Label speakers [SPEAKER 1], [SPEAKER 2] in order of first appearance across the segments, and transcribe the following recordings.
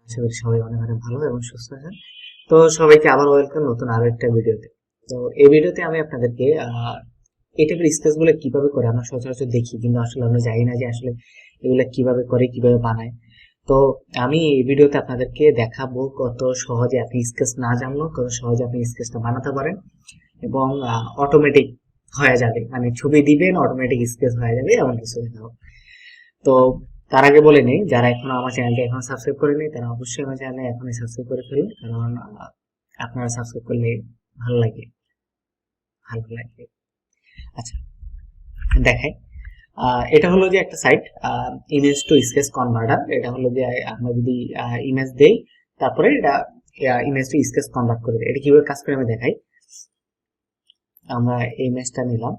[SPEAKER 1] আশা করি সবাই অনেক অনেক ভালো এবং সুস্থ আছেন। তো সবাইকে আবার ওয়েলকাম নতুন আরো একটা ভিডিওতে। তো এই ভিডিওতে আমি আপনাদেরকে এই টাইপের স্কেচ গুলো কিভাবে করে আমরা সচরাচর দেখি, কিন্তু আসলে আমরা জানি না যে আসলে এগুলা কিভাবে করে, কিভাবে বানায়। তো আমি এই ভিডিওতে আপনাদেরকে দেখাবো কত সহজে আপনি স্কেচ না জানলেও কত সহজে আপনি স্কেচটা বানাতে পারেন এবং অটোমেটিক হয়ে যাবে, মানে ছবি দিবেন অটোমেটিক স্কেচ হয়ে যাবে এমন কিছু দেখাবো। তো তার আগে বলে নেই, যারা এখনো আমার চ্যানেলটি এখন সাবস্ক্রাইব করেনি তারা অবশ্যই আমার চ্যানেলে এখনই সাবস্ক্রাইব করে ফেলুন, কারণ আপনারা সাবস্ক্রাইব করলে ভালো লাগে, ভালো লাগে। আচ্ছা, দেখাই। এটা হলো যে একটা site, image to sketch converter. এটা হলো যে আমরা যদি ইমেজ দেই, তারপরে এটা ইমেজ টু স্কেচ কনভার্ট করে দেয়। এটা কিভাবে কাজ করে আমি দেখাই। আমরা এই ইমেজটা নিলাম।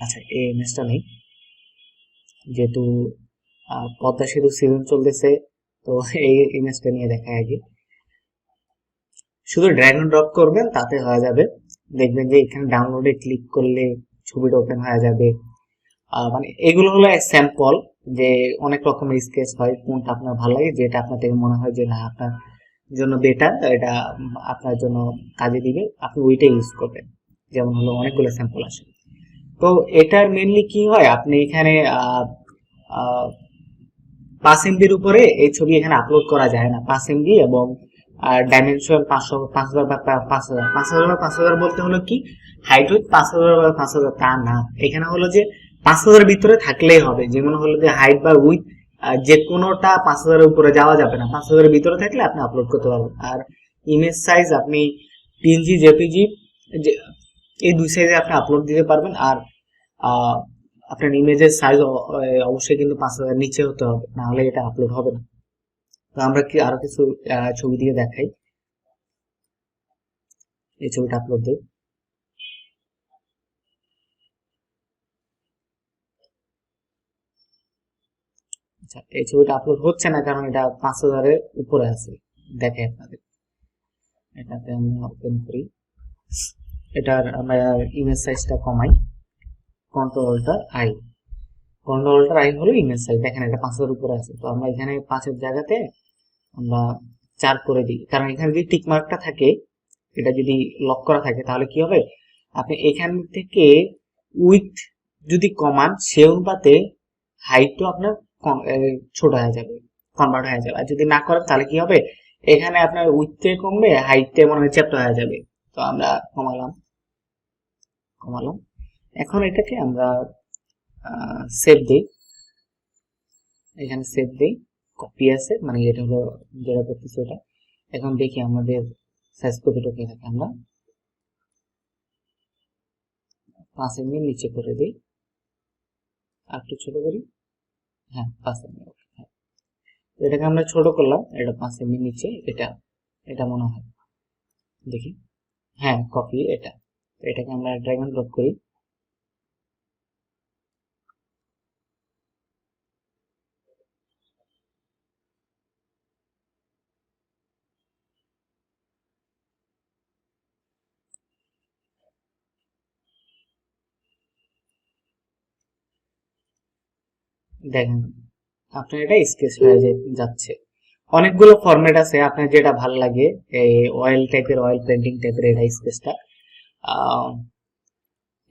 [SPEAKER 1] আচ্ছা, এই ইমেজটা নেই, যেহেতু পদ্মা সেতু সিজন চলতেছে, তো এই ইমেজটা নিয়ে দেখাই আগে। শুধু ড্র্যাগ এন্ড ড্রপ করবেন, তাতে হয়ে যাবে। দেখবেন যে এখানে ডাউনলোডে ক্লিক করলে ছবিটা ওপেন হয়ে যাবে। মানে এগুলো হলো স্যাম্পল, যে অনেক রকমের স্কেচ হয়, কোনটা আপনার ভালো লাগে, যেটা আপনার থেকে মনে হয় যে না আপনার জন্য বেটার, এটা আপনার জন্য কাজে দিবে, আপনি ওইটাই ইউজ করবেন। যেমন হলো অনেকগুলো স্যাম্পল আসে। তো এটার মেনলি কি হয়, আপনি এখানে 5 MB উপরে এই ছবি এখানে আপলোড করা যায় না। 5 MB এবং ডাইমেনশন 500 বা 5000। 5000 বলতে হলো কি, হাইট উইথ 5000 বা 5000 তা না। এখানে হলো যে 5000 ভিতরে থাকলেই হবে। যেমন হলো যে হাইট বা উইথ যে কোনোটা 5000 উপরে যাওয়া যাবে না। 5000 ভিতরে থাকলে আপনি আপলোড করতে পারবেন। আর ইমেজ সাইজ আপনি পিএনজি, জেপিজি, এই দুই সাইজে আপনি আপলোড দিতে পারবেন। আর আপনার ইমেজের সাইজ অবশ্যই কিন্তু 5000 নিচে হতে হবে, না হলে এটা আপলোড হবে না। তো আমরা কি আরো কিছু ছবি দিয়ে দেখাই। এই ছবিটা আপলোড দিই। আচ্ছা, এই ছবিটা আপলোড হচ্ছে না কারণ এটা 5000-এর উপরে আছে। দেখে আপনাদের, এটাতে আমরা ওপেন করি। এটার আমরা ইমেজ সাইজটা কমাই। কন্ট্রোল আই, কন্ট্রোল আই হলো ইমেজ সাইজ। দেখেন এটা 5000 উপরে আছে, তো আমরা এখানে 5-এর জায়গাতে আমরা 4 করে দিই, কারণ এখানে যদি টিক মার্কটা থাকে, এটা যদি লক করা থাকে, তাহলে কি হবে, আপনি এখান থেকে উইথ যদি কমান, সে অনুপাতে হাইটও আপনার ছোট হয়ে যাবে, কনভার্ট হয়ে যাবে। আর যদি না করেন তাহলে কি হবে, এখানে আপনার উইথে কমবে, হাইটে মনে হয় চ্যাপ্টা হয়ে যাবে। তো আমরা কমালাম, কমালাম। এখন এটাকে আমরা সেভ দিই। এখানে সেভ দিই, কপি আছে, মানে এটা হলো যেটা করতেছি ওটা। এখন দেখি আমাদের সাইজ কতটুকু থাকে। আমরা 5 MB নিচে করে দিই, আর একটু ছোট করি। হ্যাঁ, 5 MB। হ্যাঁ, এটাকে আমরা ছোট করলাম, এটা 5 MB নিচে। এটা এটা মনে হয়, দেখি। হ্যাঁ, কপি এটা। এটাকে আমরা ড্র্যাগ এন্ড ড্রপ করি। দেখেন আপনার এটা স্কেচ হয়ে যাচ্ছে। অনেকগুলো ফরম্যাট আছে, আপনার যেটা ভালো লাগে। এই অয়েল টাইপের, অয়েল পেন্টিং টাইপের এটা স্কেচটা।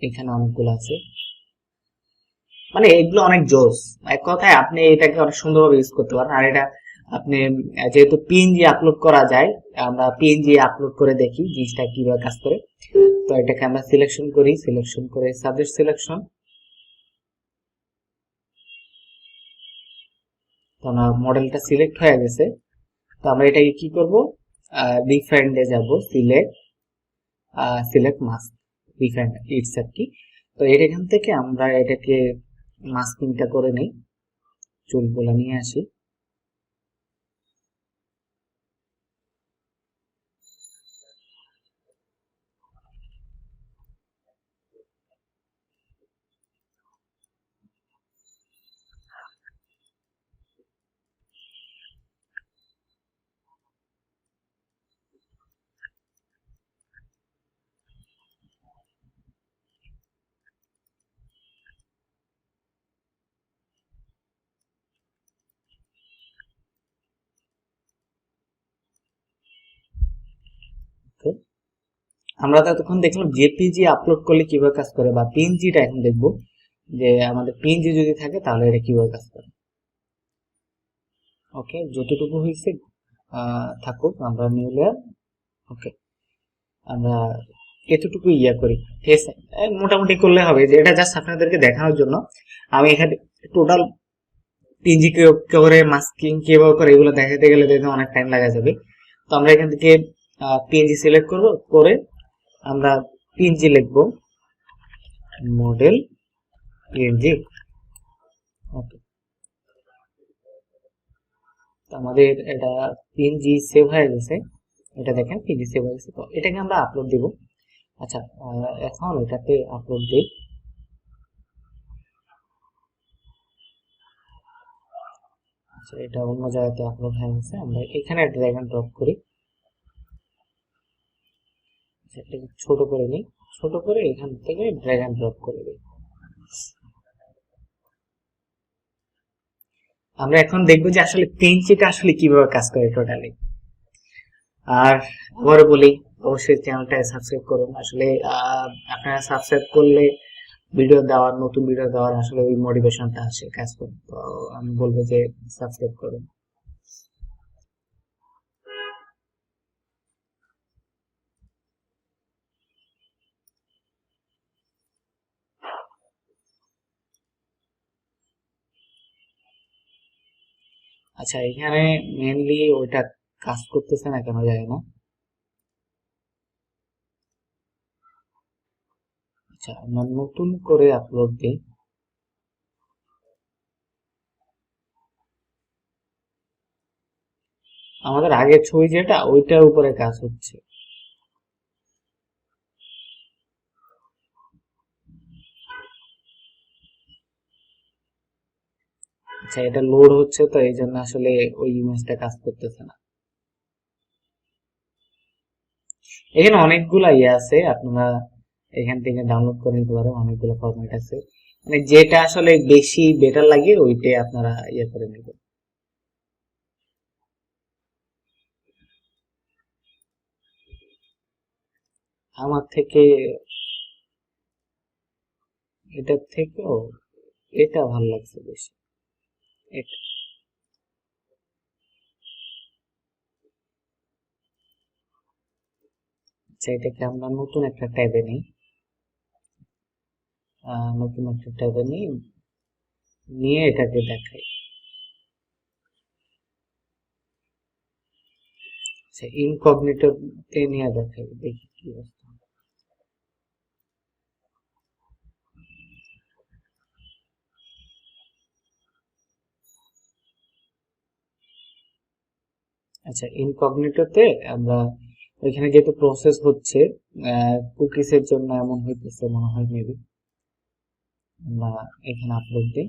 [SPEAKER 1] এখানে অনেকগুলো আছে, মানে এগুলো অনেক জোস। এক কথায় আপনি এটাকে অনেক সুন্দরভাবে ইউজ করতে পারেন। আর এটা আপনি যেহেতু পিএনজি আপলোড করা যায়, আমরা পিএনজি আপলোড করে দেখি জিনিসটা কিভাবে কাজ করে। তো এটাকে আমরা সিলেকশন করি, সিলেকশন করে সাবজেক্ট সিলেকশন। তো আমার মডেলটা সিলেক্ট হয়ে গেছে। তো আমরা এটাকে কি করব, রিফাইন্ডে যাব, select, select mask, refined it's আর কি। তো এখান থেকে আমরা এটাকে মাস্কিংটা করে নেই, চুলগুলো নিয়ে আসি। আমরা ততক্ষণ দেখলাম জেপিজি আপলোড করলে কিভাবে কাজ করে, বা পিএনজিটা এখন দেখবো যে আমাদের পিএনজি যদি থাকে তাহলে এটা কিভাবে কাজ করে। ওকে, যতটুকু হয়েছে থাকুক, আমরা নিউ লেয়ার। ওকে, আমরা এতটুকু করি, ঠিক আছে, মোটামুটি করলে হবে। যে এটা জাস্ট আপনাদেরকে দেখানোর জন্য আমি এখানে টোটাল পিএনজি করে মাস্কিং কিভাবে করে এগুলো দেখাতে গেলে দেখতে অনেক টাইম লাগা যাবে। তো আমরা এখান থেকে পিএনজি সিলেক্ট করব, করে আমরা পিএনজি লিখবো, মডেল পিএনজি। ওকে, আমাদের এটা পিএনজি সেভ হয়ে গেছে, এটা দেখেন পিএনজি সেভ হয়ে গেছে। তো এটাকে আমরা আপলোড দিব। আচ্ছা, এখন এটাতে আপলোড দিই। আচ্ছা, এটা অন্য জায়গাতে আপলোড হয়ে গেছে, আমরা এখানে ড্র্যাগ এন্ড ড্রপ করি। এটাকে ছোট করে নিই, ছোট করে এখান থেকে ড্র্যাগ এন্ড ড্রপ করে দিই। আমরা এখন দেখবো যে আসলে পিএনজিটা আসলে কিভাবে কাজ করে টোটালি। আর আবারও বলি, অবশ্যই চ্যানেলটা সাবস্ক্রাইব করুন। আসলে আপনারা সাবস্ক্রাইব করলে ভিডিও দেওয়ার, নতুন ভিডিও দেওয়ার আসলে ওই মোটিভেশনটা আসে কাজ করে। তো আমি বলবো যে সাবস্ক্রাইব করুন। আচ্ছা, এখানে মেনলি ওইটা কাজ করতেছে না কেন জানি না। আচ্ছা, আমরা নতুন করে আপলোড দিই। আমাদের আগের ছবি যেটা, ওইটার উপরে কাজ হচ্ছে। আচ্ছা, এটা লোড হচ্ছে, তো এই জন্য আসলে ওই ইমেজটা কাজ করতেছে না। এখানে অনেকগুলা আছে, আপনারা এখান থেকে ডাউনলোড করে নিতে পারেন। অনেকগুলো ফরম্যাট আছে, মানে যেটা আসলে বেশি বেটার লাগে ওইটাই আপনারা করে নেবেন। আমার থেকে এটার থেকেও এটা ভালো লাগছে বেশি। এটা, আচ্ছা, এটাকে আমরা নতুন একটা ট্যাবে নিই, নতুন একটা ট্যাবে নিয়ে এটাকে দেখাই। আচ্ছা, ইনকগনিটো তে নিয়ে দেখাই, দেখি কি অবস্থা। আচ্ছা, ইনকগনিটোতে আমরা এখানে যেহেতু প্রসেস হচ্ছে কুকিজের জন্য এমন হইতেছে মনে হয়, মেবি আমরা এখানে আপলোড দিই।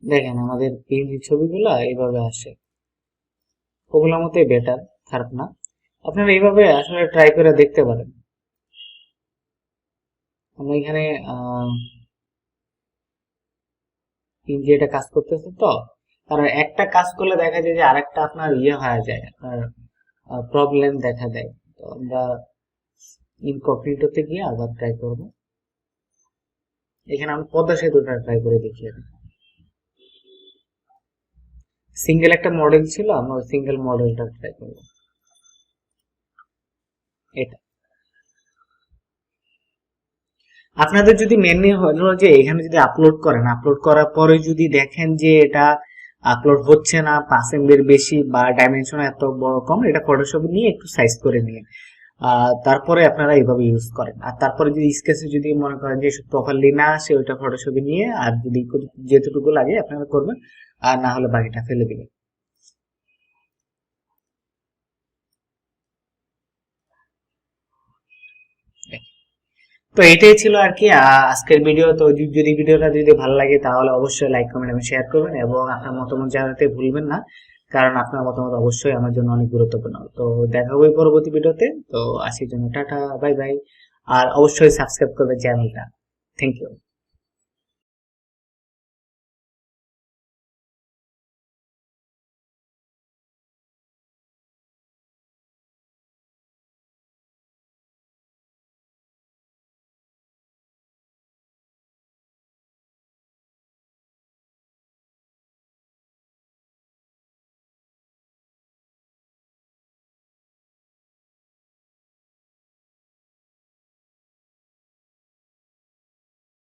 [SPEAKER 1] দেখেন আমাদের পিএনজি ছবিগুলা এইভাবে আসে, ওগুলোর মধ্যে বেটার, খারাপ না। আপনারা এইভাবে আসলে ট্রাই করে দেখতে পারেন। আমরা এখানে পিএনজি এটা কাজ করতেছে, তো কারণ একটা কাজ করলে দেখা যায় যে আরেকটা আপনার হয়ে যায়, আপনার প্রবলেম দেখা দেয়। তো আমরা ইনকগনিটোতে গিয়ে আবার ট্রাই করব। এখানে আমি পদ্মা সেতুটা ট্রাই করে দেখি। সিঙ্গেল একটা মডেল ছিল, আমরা ওই সিঙ্গেল মডেলটা ট্রাই করব। এটা আপনাদের যদি মেনলি হলো যে এখানে যদি আপলোড করেন, আপলোড করার পরে যদি দেখেন যে এটা আপলোড হচ্ছে না, 5 MB বেশি বা ডাইমেনশন এত বড় কম, এটা ফটোশপে নিয়ে একটু সাইজ করে নিয়ে তারপরে আপনারা এইভাবে ইউজ করেন। আর তারপরে যদি স্কেচে যদি মনে করেন যে প্রপারলি না আসে, ওইটা ফটোশপে নিয়ে আর যদি যেটুকু লাগে আপনারা করবেন, আর না হলে বাকিটা ফেলে দিবেন। তো এটাই ছিল আর কি আজকের ভিডিও। তো যদি ভিডিওটা যদি ভালো লাগে তাহলে অবশ্যই লাইক, কমেন্ট এবং শেয়ার করবেন, এবং আপনার মতামত জানাতে ভুলবেন না, কারণ আপনার মতামত অবশ্যই আমার জন্য অনেক গুরুত্বপূর্ণ। তো দেখা হবে পরবর্তী ভিডিওতে। তো আজকের জন্য টাটা, বাই বাই। আর অবশ্যই সাবস্ক্রাইব করবে চ্যানেলটা। Thank you.